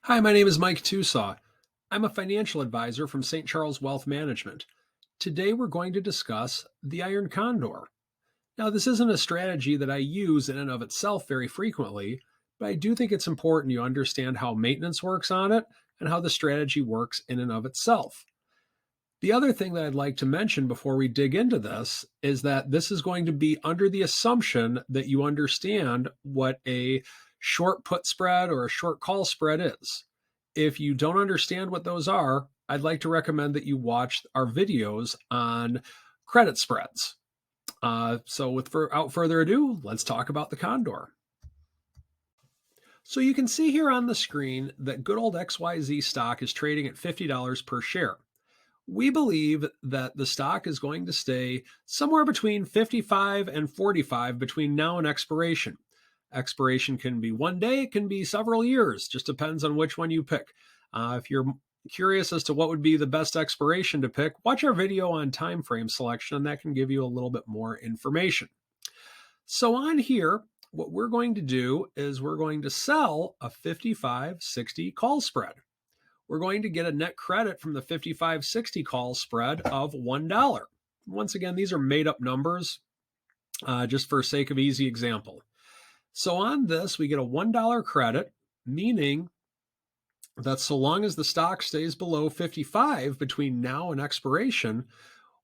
Hi, my name is Mike Tusaw. I'm a financial advisor from St. Charles Wealth Management. Today we're going to discuss the iron condor. Now, this isn't a strategy that I use in and of itself very frequently, but I do think it's important you understand how maintenance works on it and how the strategy works in and of itself. The other thing that I'd like to mention before we dig into this is that this is going to be under the assumption that you understand what a short put spread or a short call spread is. If you don't understand what those are, I'd like to recommend that you watch our videos on credit spreads. Without further ado, let's talk about the Condor. So you can see here on the screen that good old XYZ stock is trading at $50 per share. We believe that the stock is going to stay somewhere between 55 and 45 between now and expiration. Expiration can be one day, it can be several years, just depends on which one you pick. If you're curious as to what would be the best expiration to pick, watch our video on time frame selection, and that can give you a little bit more information. So on here, what we're going to do is we're going to sell a 55-60 call spread. We're going to get a net credit from the 55-60 call spread of $1. Once again, these are made up numbers, just for sake of easy example. So on this, we get a $1 credit, meaning that so long as the stock stays below 55 between now and expiration,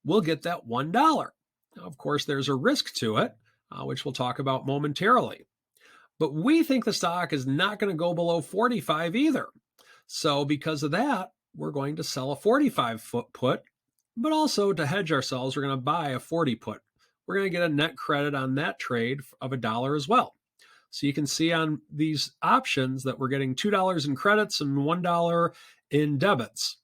we'll get that $1. Now, of course, there's a risk to it, which we'll talk about momentarily. But we think the stock is not going to go below 45 either. So because of that, we're going to sell a 45-foot put, but also to hedge ourselves, we're going to buy a 40 put. We're going to get a net credit on that trade of $1 as well. So you can see on these options that we're getting $2 in credits and $1 in debits.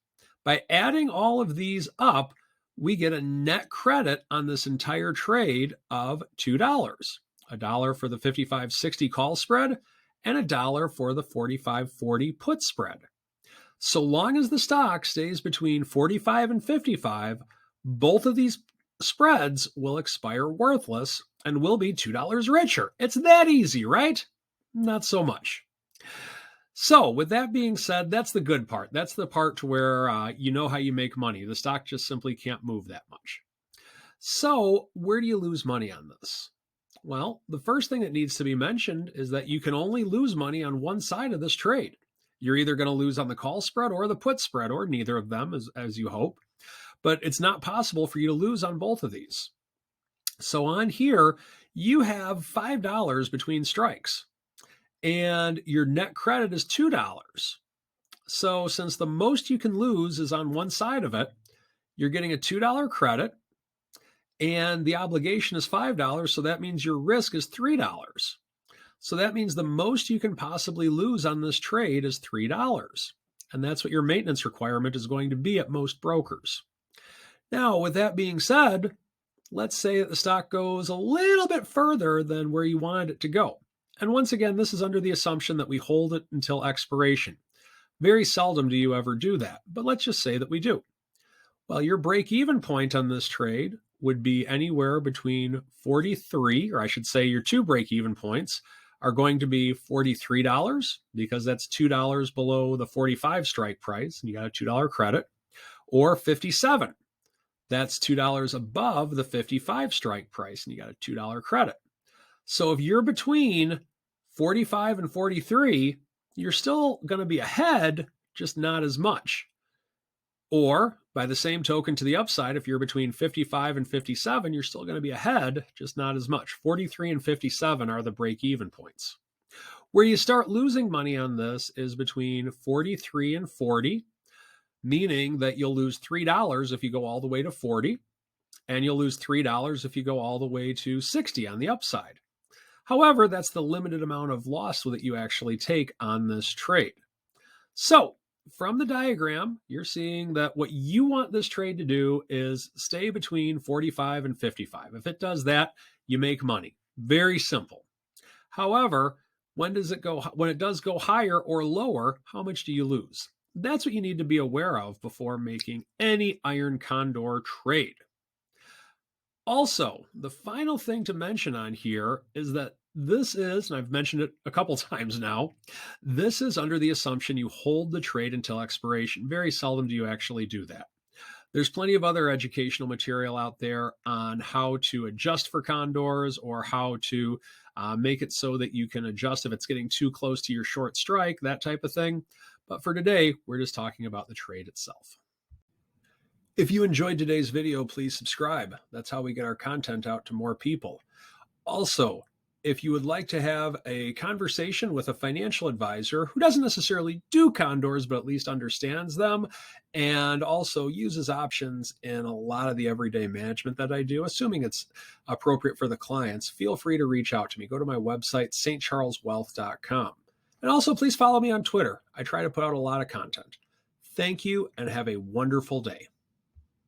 By adding all of these up, we get a net credit on this entire trade of $2. $1 for the 55-60 call spread and $1 for the 45-40 put spread. So long as the stock stays between 45 and 55, both of these spreads will expire worthless and will be $2 richer. It's that easy, right? Not so much. So with that being said, that's the good part. That's the part where you know how you make money. The stock just simply can't move that much. So where do you lose money on this? Well, the first thing that needs to be mentioned is that you can only lose money on one side of this trade. You're either going to lose on the call spread or the put spread, or neither of them, as you hope. But it's not possible for you to lose on both of these. So on here, you have $5 between strikes, and your net credit is $2. So since the most you can lose is on one side of it, you're getting a $2 credit, and the obligation is $5, so that means your risk is $3. So that means the most you can possibly lose on this trade is $3. And that's what your maintenance requirement is going to be at most brokers. Now, with that being said, let's say that the stock goes a little bit further than where you wanted it to go. And once again, this is under the assumption that we hold it until expiration. Very seldom do you ever do that, but let's just say that we do. Well, your break-even point on this trade would be anywhere between 43, or I should say your two break-even points are going to be $43 because that's $2 below the 45 strike price and you got a $2 credit, or 57. That's $2 above the 55 strike price and you got a $2 credit. So if you're between 45 and 43, you're still going to be ahead, just not as much. Or by the same token to the upside, if you're between 55 and 57, you're still going to be ahead, just not as much. 43 and 57 are the break-even points. Where you start losing money on this is between 43 and 40, meaning that you'll lose $3 if you go all the way to 40, and you'll lose $3 if you go all the way to 60 on the upside. However, that's the limited amount of loss that you actually take on this trade. So from the diagram, you're seeing that what you want this trade to do is stay between 45 and 55. If it does that, you make money. Very simple. However, when it does go higher or lower, how much do you lose? That's what you need to be aware of before making any iron condor trade. Also, the final thing to mention on here is that This is, and I've mentioned it a couple times now, this is under the assumption you hold the trade until expiration. Very seldom do you actually do that. There's plenty of other educational material out there on how to adjust for condors or how to make it so that you can adjust if it's getting too close to your short strike, that type of thing. But for today, we're just talking about the trade itself. If you enjoyed today's video, please subscribe. That's how we get our content out to more people. Also, if you would like to have a conversation with a financial advisor who doesn't necessarily do condors, but at least understands them and also uses options in a lot of the everyday management that I do, assuming it's appropriate for the clients, feel free to reach out to me. Go to my website, stcharleswealth.com. And also, please follow me on Twitter. I try to put out a lot of content. Thank you and have a wonderful day.